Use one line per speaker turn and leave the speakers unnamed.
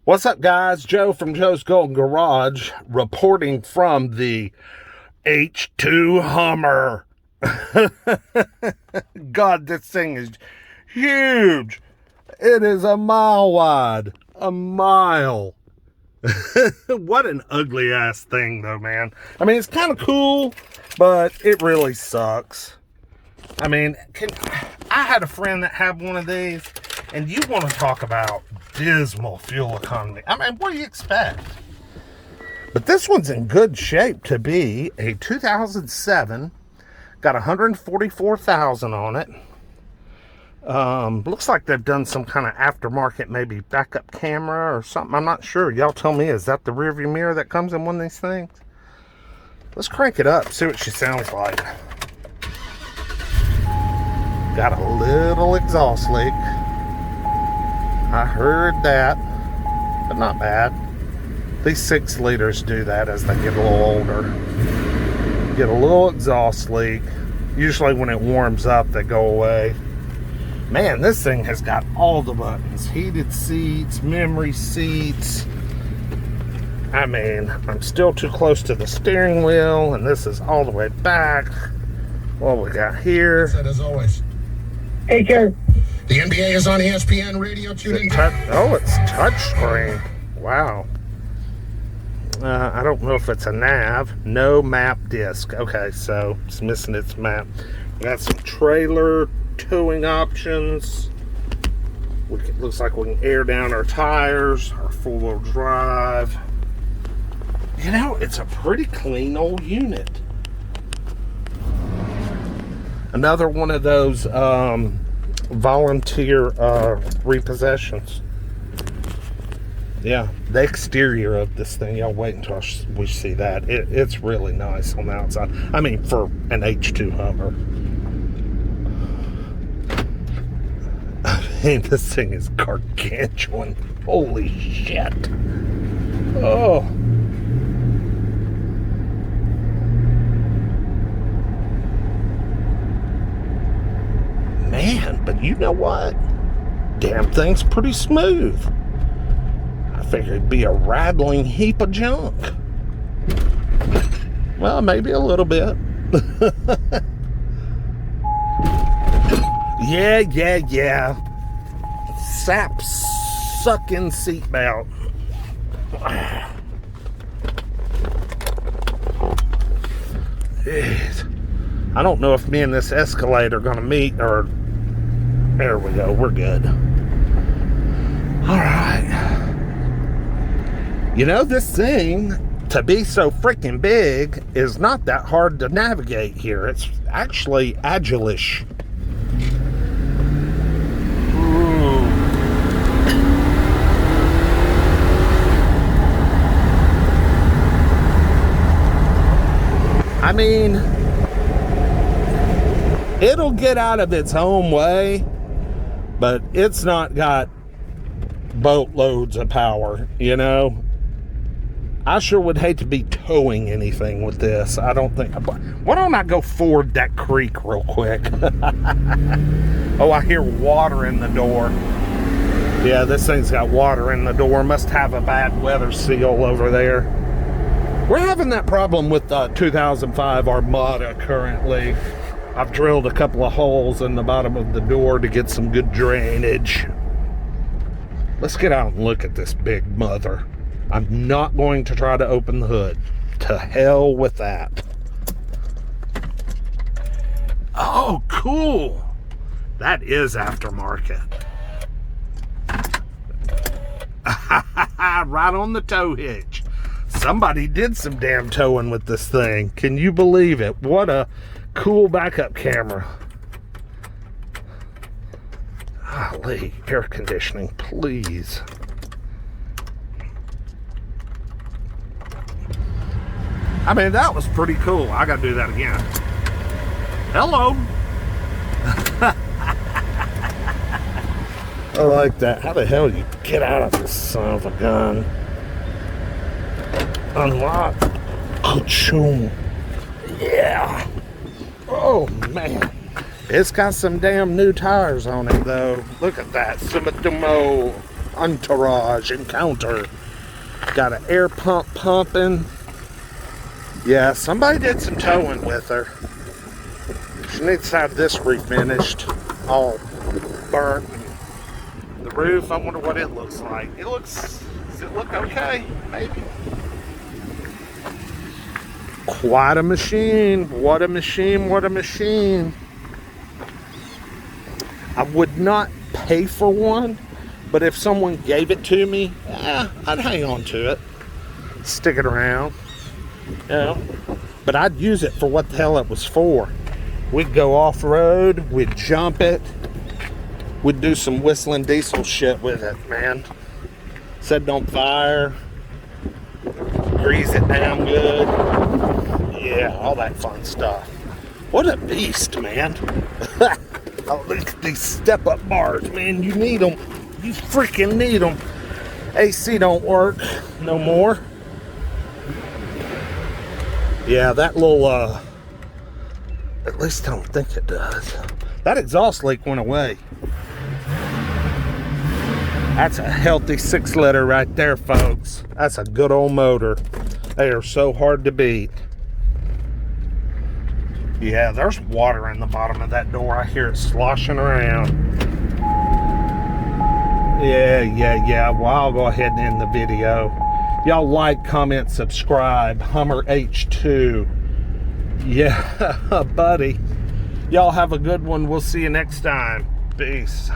What's up, guys? Joe from Joe's Golden Garage reporting from the H2 Hummer. God, this thing is huge. It is a mile wide. A mile. What an ugly ass thing, though, man. I mean, it's kind of cool, but it really sucks. I mean, I had a friend that had one of these, and you want to talk about dismal fuel economy. I mean, what do you expect? But this one's in good shape to be a 2007. Got 144,000 on it. Looks like they've done some kind of aftermarket, maybe backup camera or something. I'm not sure. Y'all tell me, is that the rearview mirror that comes in one of these things? Let's crank it up, see what she sounds like. Got a little exhaust leak. I heard that, but not bad. These 6 liters do that as they get a little older. Get a little exhaust leak. Usually when it warms up, they go away. Man, this thing has got all the buttons. Heated seats, memory seats. I mean, I'm still too close to the steering wheel, and this is all the way back. What we got here?
Said as always.
Hey, Joe.
The NBA is on ESPN Radio. Tune in.
Oh, it's touchscreen. Wow. I don't know if it's a nav. No map disc. Okay, so it's missing its map. We got some trailer towing options. Looks like we can air down our tires, our 4-wheel drive. You know, it's a pretty clean old unit. Another one of those volunteer repossessions. Yeah, the exterior of this thing, y'all wait until we see that. It's really nice on the outside. I mean, for an H2 Hummer. I mean, this thing is gargantuan. Holy shit. Oh. Man, but you know what? Damn thing's pretty smooth. I figured it'd be a rattling heap of junk. Well, maybe a little bit. Yeah. Sap sucking seatbelt. I don't know if me and this Escalade are gonna meet, or there we go, we're good. All right. You know, this thing, to be so freaking big, is not that hard to navigate here. It's actually agile-ish. Ooh. I mean, it'll get out of its own way, but it's not got boatloads of power, you know? I sure would hate to be towing anything with this. I don't think. Why don't I go ford that creek real quick? Oh, I hear water in the door. Yeah, this thing's got water in the door. Must have a bad weather seal over there. We're having that problem with the 2005 Armada currently. I've drilled a couple of holes in the bottom of the door to get some good drainage. Let's get out and look at this big mother. I'm not going to try to open the hood. To hell with that. Oh, cool. That is aftermarket. Right on the tow hitch. Somebody did some damn towing with this thing. Can you believe it? What a cool backup camera. Golly, air conditioning, please. I mean, that was pretty cool. I gotta do that again. Hello. I like that. How the hell do you get out of this son of a gun? Unlock. Ka-choom. Yeah. Oh, man. It's got some damn new tires on it, though. Look at that. Sumitomo encounter. Got an air pump pumping. Yeah, somebody did some towing with her. She needs to have this refinished, all burnt. The roof, I wonder what it looks like. Does it look okay? Maybe. Quite a machine. What a machine, what a machine. I would not pay for one, but if someone gave it to me, I'd hang on to it. Stick it around. You know? But I'd use it for what the hell it was for. We'd go off-road, we'd jump it, we'd do some whistling diesel shit with it, man. Set it on fire, grease it down good. Yeah, all that fun stuff. What a beast, man. Oh, look at these step-up bars, man. You need them. You freaking need them. AC don't work no more. Yeah, that little, at least I don't think it does. That exhaust leak went away. That's a healthy 6-liter right there, folks. That's a good old motor. They are so hard to beat. Yeah, there's water in the bottom of that door. I hear it sloshing around. Yeah. Well, I'll go ahead and end the video. Y'all like, comment, subscribe. Hummer H2. Yeah, buddy. Y'all have a good one. We'll see you next time. Peace.